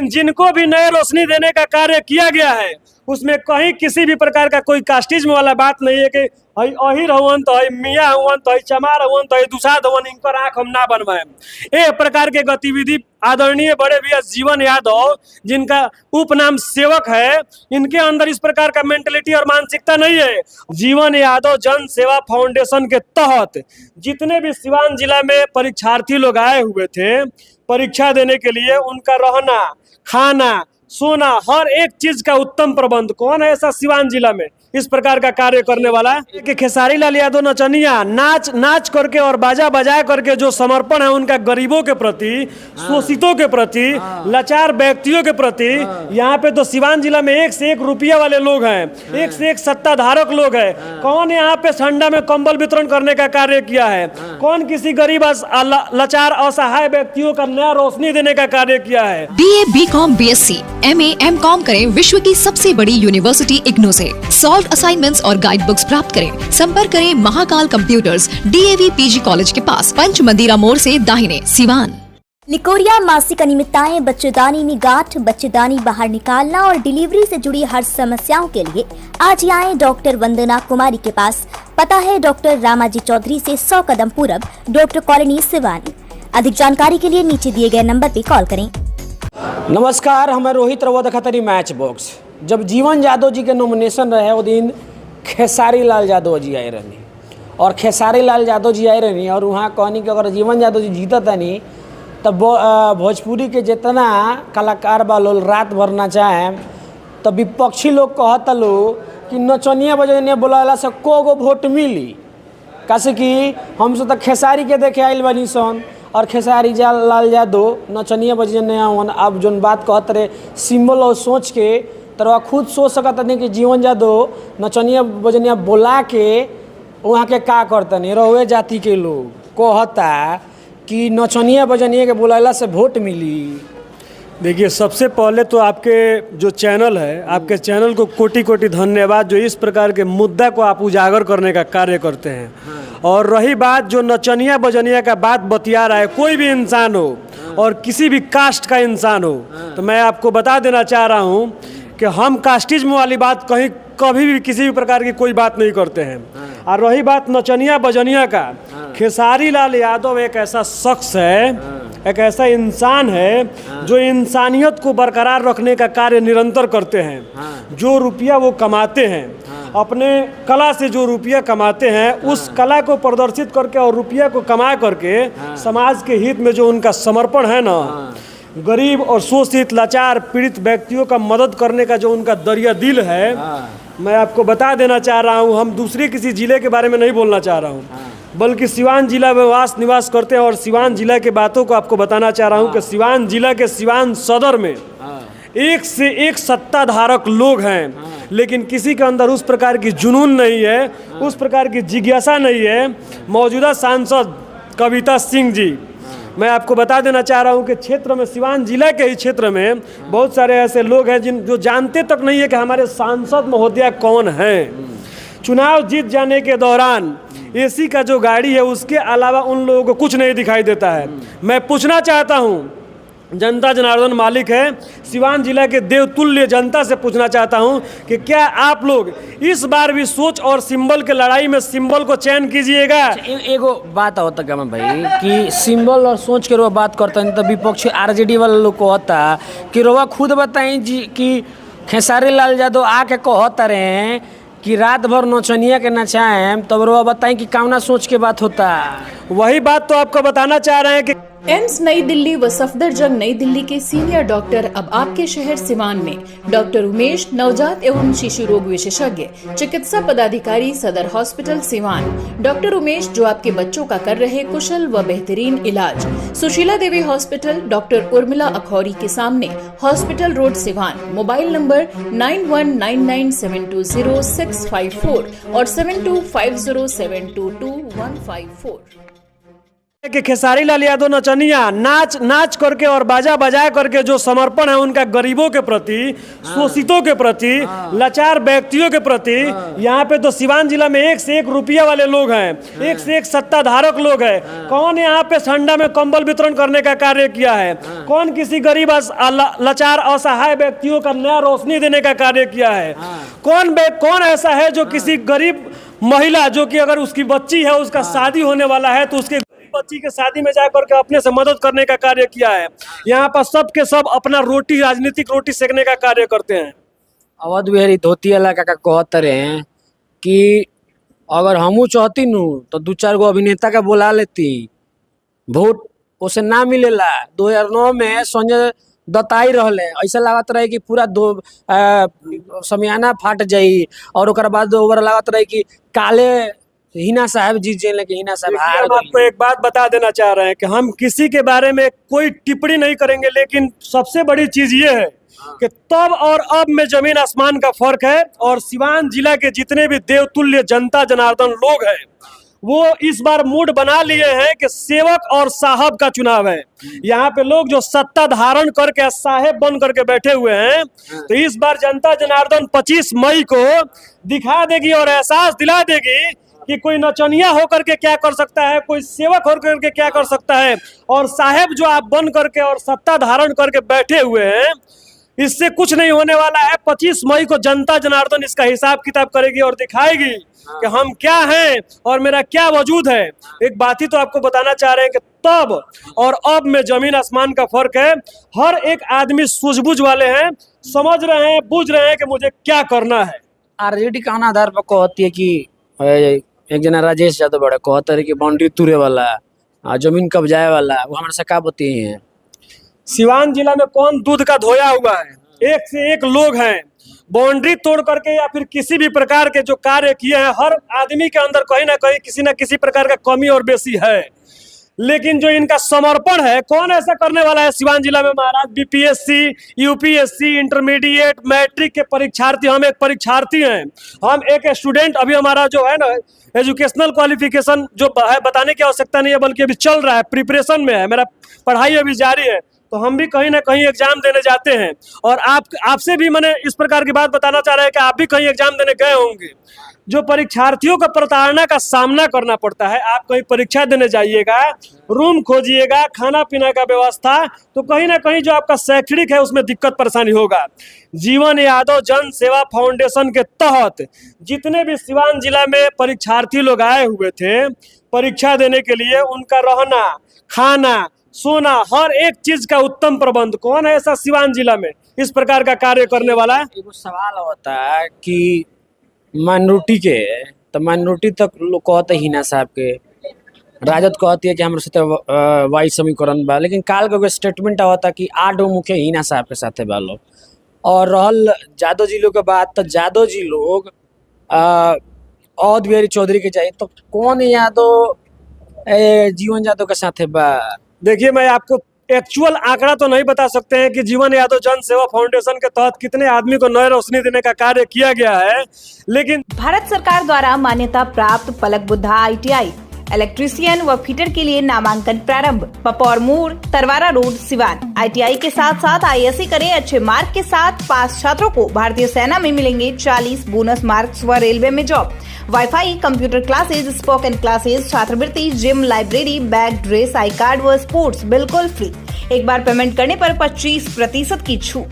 जिनको भी नए रोशनी देने का कार्य किया गया है उसमें कहीं किसी भी प्रकार का कोई कास्टिज्म वाला बात नहीं है कि हई अहिर हवन तो हई मियाँ हवन तो हई चमार हवन तो हई दुसाध हवन, इनकर आँख हम ना बनवाएं। ये प्रकार के गतिविधि आदरणीय बड़े भैया जीवन यादव जिनका उपनाम सेवक है, इनके अंदर इस प्रकार का मेंटलिटी और मानसिकता नहीं है। जीवन यादव जन सेवा फाउंडेशन के तहत जितने भी सिवान जिला में परीक्षार्थी लोग आए हुए थे परीक्षा देने के लिए, उनका रहना खाना सोना हर एक चीज का उत्तम प्रबंध कौन है ऐसा सिवान जिला में इस प्रकार का कार्य करने वाला कि खेसारी लाल यादव नचनिया नाच करके और बाजा बजा करके जो समर्पण है उनका गरीबों के प्रति, शोषितों के प्रति, लाचार व्यक्तियों के प्रति। यहाँ पे तो सिवान जिला में 1 से 1 रुपया वाले लोग हैं, 1 से 1 सत्ताधारक लोग हैं। कौन यहाँ पे ठंडा में कंबल वितरण करने का कार्य किया है? कौन किसी गरीब लाचार असहाय व्यक्तियों का नया रोशनी देने का कार्य किया है? BA, BCom, BSc, MA, MCom करें विश्व की सबसे बड़ी यूनिवर्सिटी इग्नू से। सॉल्व असाइनमेंट्स और गाइड बुक्स प्राप्त करें। संपर्क करें Mahakal computers, DAV PG college के पास, पंच मंदिरा मोड़ से दाहिने, सिवान। निकोरिया मासिक अनियमितताएं, बच्चेदानी में गांठ, बच्चेदानी बाहर निकालना और डिलीवरी से जुड़ी हर समस्याओं के लिए आज ही आए डॉक्टर वंदना कुमारी के पास। पता है डॉक्टर रामाजी चौधरी से 100 कदम पूरब, डॉक्टर कॉलोनी, सिवानी। अधिक जानकारी के लिए नीचे दिए गए नंबर पर कॉल करें। नमस्कार, हमें रोहित रवा दखतरी मैच बॉक्स। जब जीवन यादव जी के नॉमिनेशन रहे वो दिन खेसारी लाल यादव जी आए रहनी और खेसारी लाल यादव जी आए रहनी और वहाँ कहनी कि अगर जीवन यादव जी जीतत नहीं तब भोजपुरी के जितना कलाकार बा लोग रात भर नचाएं, तो विपक्षी लोग कहता लो कि नचनिया बजनिया बोला से को वोट मिली। कैसे कि हमसे तो खेसारी के देखे आयल बनी सन और खेसारी लाल यादव नचनिया बजनिया वन। अब जो बात कहते रहे सिंबल और सोच के तरह खुद सोच सकता नहीं कि जीवन यादव नचनिया बजनिया बोला के वहाँ के का करता नहीं। रहुए जाति के लोग कहता कि नचनिया बजनिया के बुलाला से वोट मिली। देखिए, सबसे पहले तो आपके जो चैनल है, आपके चैनल को कोटि कोटि धन्यवाद जो इस प्रकार के मुद्दा को आप उजागर करने का कार्य करते हैं। और रही बात जो नचनिया बजनिया का बात बतिया रहा है, कोई भी इंसान हो और किसी भी कास्ट का इंसान हो, तो मैं आपको बता देना चाह रहा हूँ कि हम कास्टिज्म वाली बात कभी भी किसी भी प्रकार की कोई बात नहीं करते हैं। और रही बात नचनिया बजनिया का, खेसारी लाल यादव एक ऐसा शख्स है, एक ऐसा इंसान है जो इंसानियत को बरकरार रखने का कार्य निरंतर करते हैं। जो रुपया वो कमाते हैं, अपने कला से जो रुपया कमाते हैं, उस कला को प्रदर्शित करके और रुपया को कमा करके समाज के हित में जो उनका समर्पण है ना, गरीब और शोषित लाचार पीड़ित व्यक्तियों का मदद करने का जो उनका दरिया दिल है, मैं आपको बता देना चाह रहा हूँ। हम दूसरे किसी जिले के बारे में नहीं बोलना चाह रहा हूँ, बल्कि सिवान जिला में निवास करते हैं और सिवान जिला के बातों को आपको बताना चाह रहा हूँ कि सिवान जिला के सिवान सदर में 1 से 1 सत्ताधारक लोग हैं, लेकिन किसी के अंदर उस प्रकार की जुनून नहीं है, उस प्रकार की जिज्ञासा नहीं है। मौजूदा सांसद कविता सिंह जी, मैं आपको बता देना चाह रहा हूं कि क्षेत्र में, सिवान जिला के ही क्षेत्र में बहुत सारे ऐसे लोग हैं जो जानते तक नहीं है कि हमारे सांसद महोदया कौन हैं। चुनाव जीत जाने के दौरान एसी का जो गाड़ी है उसके अलावा उन लोगों को कुछ नहीं दिखाई देता है। मैं पूछना चाहता हूं, जनता जनार्दन मालिक है, सिवान जिला के देवतुल्य जनता से पूछना चाहता हूं कि क्या आप लोग इस बार भी सोच और सिंबल के लड़ाई में सिंबल को चयन कीजिएगा? एगो बात होता क्या भाई कि सिंबल और सोच के रोवा बात करता है, तो विपक्षी RJD वाला लोग कहता कि रोवा खुद बताई जी कि खेसारी लाल यादव आके कहता रहे कि रात भर नचनिया के नचाएं, तब रोवा बताएं कि कामना सोच के बात होता। वही बात तो आपको बताना चाह रहे हैं कि एम्स नई दिल्ली व सफदरजंग नई दिल्ली के सीनियर डॉक्टर अब आपके शहर सिवान में। डॉक्टर उमेश, नवजात एवं शिशु रोग विशेषज्ञ, चिकित्सा पदाधिकारी, सदर हॉस्पिटल सिवान। डॉक्टर उमेश जो आपके बच्चों का कर रहे कुशल व बेहतरीन इलाज। सुशीला देवी हॉस्पिटल, डॉक्टर उर्मिला अखौरी के सामने, hospital road Siwan. Mobile number 9199720654 और 7250722154। कि खेसारी लाल यादव नचनिया नाच नाच करके और बाजा बजा करके जो समर्पण है उनका गरीबों के प्रति, शोषितों के प्रति, लाचार व्यक्तियों के प्रति, यहाँ पे तो सिवान जिला में 1 से 1 रुपया वाले लोग हैं, 1 से 1 सत्ताधारक लोग हैं। कौन यहाँ पे ठंडा में कंबल वितरण करने का कार्य किया है? कौन किसी गरीब लाचार असहाय व्यक्तियों का नया रोशनी देने का कार्य किया है? कौन ऐसा है जो किसी गरीब महिला, जो कि अगर उसकी बच्ची है, उसका शादी होने वाला है, तो उसके बच्ची के शादी में जाकर के अपने से मदद करने का कार्य किया है? यहाँ पर सब के सब अपना रोटी, राजनीतिक रोटी सेकने का कार्य करते हैं। अवध बिहारी धोतियाला काका कहते रहे हैं कि अगर हमू चाहती नू तो 2-4 गो अभिनेता का बुला लेती, वोट उसे ना मिलेला। 2009 में संजय दत्त आई रहले, ऐसा लागत रहे कि पूरा समियाना फाट जाई, और ओकर बाद ओवर लागत रहे कि काले हिना साहब जीत जाए, लेकिन हिना साहब हार हम आपको एक बात बता देना चाह रहे हैं कि हम किसी के बारे में कोई टिप्पणी नहीं करेंगे, लेकिन सबसे बड़ी चीज ये है कि तब और अब में जमीन आसमान का फर्क है। और सिवान जिला के जितने भी देवतुल्य जनता जनार्दन लोग हैं, वो इस बार मूड बना लिए हैं कि सेवक और साहब का चुनाव है। यहाँ पे लोग जो सत्ता धारण करके साहेब बन करके बैठे हुए हैं, तो इस बार जनता जनार्दन 25 मई को दिखा देगी और एहसास दिला देगी कि कोई नचनिया होकर के क्या कर सकता है, कोई सेवक होकर के क्या कर सकता है, और साहेब जो आप बन करके और सत्ता धारण करके बैठे हुए हैं, इससे कुछ नहीं होने वाला है। 25 मई को जनता जनार्दन इसका हिसाब किताब करेगी और दिखाएगी कि हम क्या हैं और मेरा क्या वजूद है। एक बात ही तो आपको बताना चाह रहे हैं कि तब और अब में जमीन आसमान का फर्क है। हर एक आदमी सूझबूझ वाले हैं, समझ रहे हैं, बूझ रहे हैं कि मुझे क्या करना है। आरजेडी का आधार पर कहती है कि एक जना राजेश यादव बड़े कहते रहे कि बाउंड्री तुरे वाला, जमीन कब्जाए वाला, वो हमारे से का बताई है। सिवान जिला में कौन दूध का धोया हुआ है? 1 से 1 लोग हैं। बाउंड्री तोड़ करके या फिर किसी भी प्रकार के जो कार्य किए हैं, हर आदमी के अंदर कहीं ना कहीं किसी ना किसी प्रकार का कमी और बेसी है, लेकिन जो इनका समर्पण है, कौन ऐसा करने वाला है सिवान जिला में? महाराज, बीपीएससी, यूपीएससी, इंटरमीडिएट, मैट्रिक के परीक्षार्थी, हम एक परीक्षार्थी हैं, हम एक स्टूडेंट। अभी हमारा जो है ना एजुकेशनल क्वालिफिकेशन जो है बताने की आवश्यकता नहीं है, बल्कि अभी चल रहा है, प्रिपरेशन में है, मेरा पढ़ाई अभी जारी है। तो हम भी कहीं ना कहीं एग्जाम देने जाते हैं, और आपसे भी मैंने इस प्रकार की बात बताना चाह रहा है कि आप भी कहीं एग्जाम देने गए होंगे। जो परीक्षार्थियों को प्रताड़ना का सामना करना पड़ता है, आप कहीं परीक्षा देने जाइएगा, रूम खोजिएगा, खाना पीना का व्यवस्था, तो कहीं ना कहीं जो आपका शैक्षणिक है उसमें दिक्कत परेशानी होगा। जीवन यादव जन सेवा फाउंडेशन के तहत जितने भी सिवान जिला में परीक्षार्थी लोग आए हुए थे परीक्षा देने के लिए, उनका रहना, खाना, सोना, हर एक चीज का उत्तम प्रबंध, कौन है ऐसा सिवान जिला में इस प्रकार का कार्य करने वाला है? एक सवाल होता है कि माइनॉरिटी के, तो माइनॉरिटी तक लोग कहते हिना साहब के, राजद कहती है कि हमारे साथ वाई समीकरण बा, लेकिन काल का स्टेटमेंट होता कि 8 मुख्य हिना साहब के साथ बा लोग। और रहल जादव जी लोग के बात, तो जादव जी लोग अवध बिहारी चौधरी के चाहिए, तो कौन यादव जीवन यादव के साथ बा? देखिए, मैं आपको एक्चुअल आंकड़ा तो नहीं बता सकते हैं कि जीवन यादव जन सेवा फाउंडेशन के तहत कितने आदमी को नए रोशनी देने का कार्य किया गया है, लेकिन भारत सरकार द्वारा मान्यता प्राप्त पलक बुद्धा ITI इलेक्ट्रीशियन व फिटर के लिए नामांकन प्रारंभ। पपौर मोड़, तरवारा रोड, सिवान। ITI के साथ साथ ISC करें। अच्छे मार्क के साथ पास छात्रों को भारतीय सेना में मिलेंगे 40 बोनस मार्क्स व रेलवे में job. Wifi, computer classes, spoken classes, छात्रवृत्ति, gym, library, bag, dress, I card व स्पोर्ट्स बिल्कुल फ्री। एक बार पेमेंट करने पर 25% की छूट।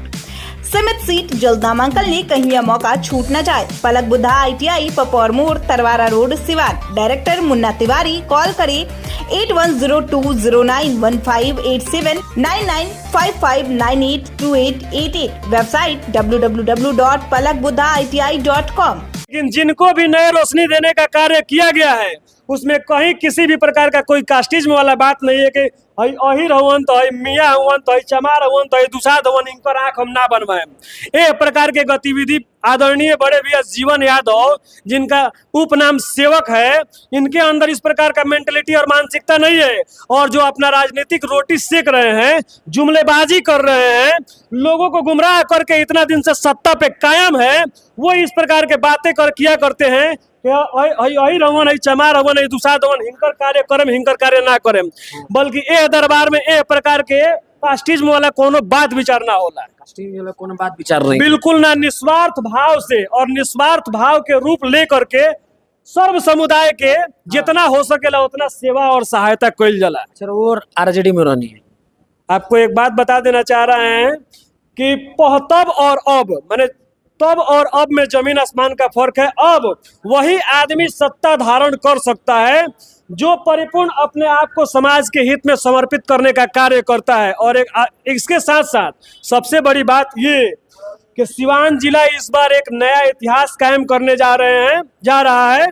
सीमित सीट, जल्द नामांकन ले, कहीं यह मौका छूट न जाए। पलक बुद्धा ITI, पपौर मोड़, Tarwara road, Siwan. Director Munna Tiwari. Call करें 8102091587 9955982888। Website www.palakbuddhaiti.com। लेकिन जिनको भी नए रोशनी देने का कार्य किया गया है, उसमें कहीं किसी भी प्रकार का कोई कास्टिज्म वाला बात नहीं है कि अहिर हवन तो मियाँ हवन तो चमार हवन तो दुसाद हवन, इनकर आँख हम ना बनवाएं। ये प्रकार के गतिविधि आदरणीय बड़े भैया जीवन यादव, जिनका उपनाम सेवक है, इनके अंदर इस प्रकार का मेंटलिटी और मानसिकता नहीं है। और जो अपना राजनीतिक रोटी सेक रहे हैं, जुमलेबाजी कर रहे हैं, लोगों को गुमराह करके इतना दिन से सत्ता पे कायम है, वो इस प्रकार के बातें किया करते हैं। यही रवन है चमा रवन है दूसरा दवन हिंकर कार्य ना करें, बल्कि ए दरबार में ए प्रकार के कास्टिज्म वाला कोनो बात विचार ना होला। कोनो बात विचार नहीं, बिल्कुल ना, निस्वार्थ भाव से और निस्वार्थ भाव के रूप लेकर के सर्व समुदाय के जितना हो सकेला उतना सेवा और सहायता कइल जाला। सर और आरजेडी में रहनी है। आपको एक बात बता देना चाह रहे हैं कि तब और अब, माने तब और अब में जमीन आसमान का फर्क है। अब वही आदमी सत्ता धारण कर सकता है जो परिपूर्ण अपने आप को समाज के हित में समर्पित करने का कार्य करता है। और इसके साथ साथ सबसे बड़ी बात ये कि सिवान जिला इस बार एक नया इतिहास कायम करने जा रहा है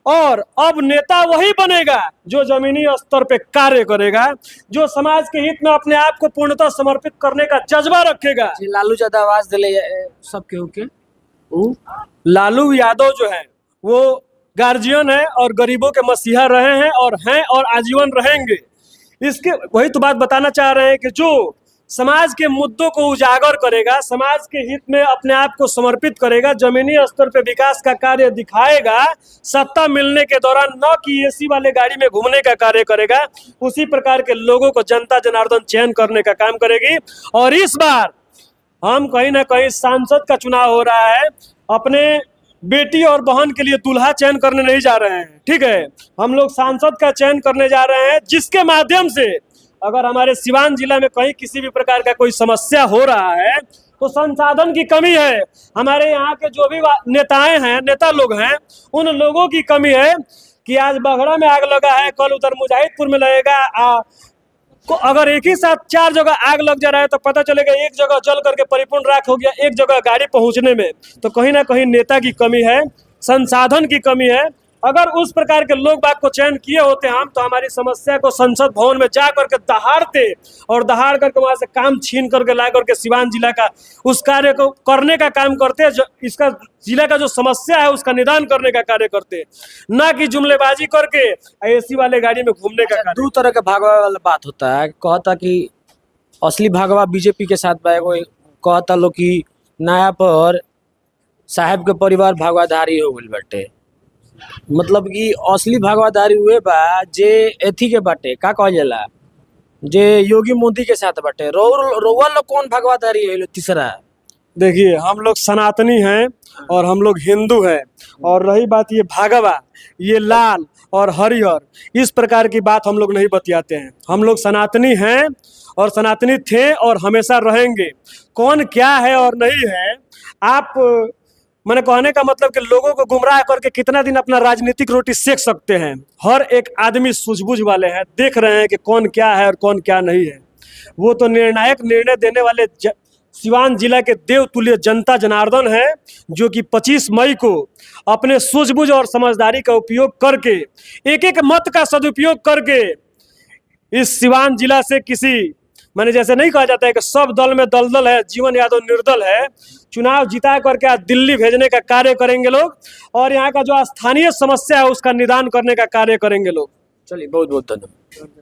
और अब नेता वही बनेगा जो जमीनी स्तर पे कार्य करेगा, जो समाज के हित में अपने आप को पूर्णतः समर्पित करने का जज्बा रखेगा। लालू यादव आवाज दिले सबके होके, लालू यादव जो है वो गार्जियन है और गरीबों के मसीहा रहे हैं और आजीवन रहेंगे। इसके वही तो बात बताना चाह रहे हैं कि जो समाज के मुद्दों को उजागर करेगा, समाज के हित में अपने आप को समर्पित करेगा, जमीनी स्तर पे विकास का कार्य दिखाएगा, सत्ता मिलने के दौरान न कि एसी वाले गाड़ी में घूमने का कार्य करेगा, उसी प्रकार के लोगों को जनता जनार्दन चयन करने का काम करेगी। और इस बार हम कहीं ना कहीं सांसद का चुनाव हो रहा है, अपने बेटी और बहन के लिए दूल्हा चयन करने नहीं जा रहे हैं, ठीक है, हम लोग सांसद का चयन करने जा रहे हैं, जिसके माध्यम से अगर हमारे सिवान जिला में कहीं किसी भी प्रकार का कोई समस्या हो रहा है तो संसाधन की कमी है, हमारे यहाँ के जो भी नेता लोग हैं उन लोगों की कमी है कि आज बगड़ा में आग लगा है, कल उधर मुजाहिदपुर में लगेगा। अगर एक ही साथ 4 जगह आग लग जा रहा है तो पता चलेगा एक जगह जल करके परिपूर्ण राख हो गया, एक जगह गाड़ी पहुंचने में। तो कहीं ना कहीं नेता की कमी है, संसाधन की कमी है। अगर उस प्रकार के लोग बाग को चयन किए होते हम तो हमारी समस्या को संसद भवन में जा करके दहाड़ करके वहां से काम छीन करके ला करके सिवान जिला का उस कार्य को करने का काम करते, इसका जिला का जो समस्या है उसका निदान करने का कार्य करते, ना कि जुमलेबाजी करके एसी वाले गाड़ी में घूमने का कार्य। 2 तरह के भागवा वाला बात होता है, कहता कि असली भागवा बीजेपी के साथ बा, एगो कहता लोग कि नया पर साहब के परिवार भागवाधारी हो गइल बाटे। मतलब कि असली भागवादारी हुए बा जे एथी के बाटे, का कहल जाला, जे योगी मोदी के साथ बाटे। रोवा लोग कौन भागवादारी है? तीसरा देखिए, हम लोग सनातनी हैं और हम लोग हिंदू हैं, और रही बात ये भागवा, ये लाल और हरिहर, इस प्रकार की बात हम लोग नहीं बतियाते हैं। हम लोग सनातनी हैं और सनातनी थे और हमेशा रहेंगे। कौन क्या है और नहीं है, आप मैंने कहने का मतलब कि लोगों को गुमराह करके कितना दिन अपना राजनीतिक रोटी सेक सकते हैं। हर एक आदमी सूझबूझ वाले हैं, देख रहे हैं कि कौन क्या है और कौन क्या नहीं है। वो तो निर्णायक निर्णय देने वाले सिवान जिला के देवतुल्य जनता जनार्दन है, जो कि 25 मई को अपने सूझबूझ और समझदारी का उपयोग करके, एक एक मत का सदुपयोग करके इस सिवान जिला से किसी, मैंने जैसे नहीं कहा जाता है कि सब दल में दलदल है, जीवन यादव निर्दल है, चुनाव जिता करके आज दिल्ली भेजने का कार्य करेंगे लोग, और यहाँ का जो स्थानीय समस्या है उसका निदान करने का कार्य करेंगे लोग। चलिए, बहुत बहुत धन्यवाद।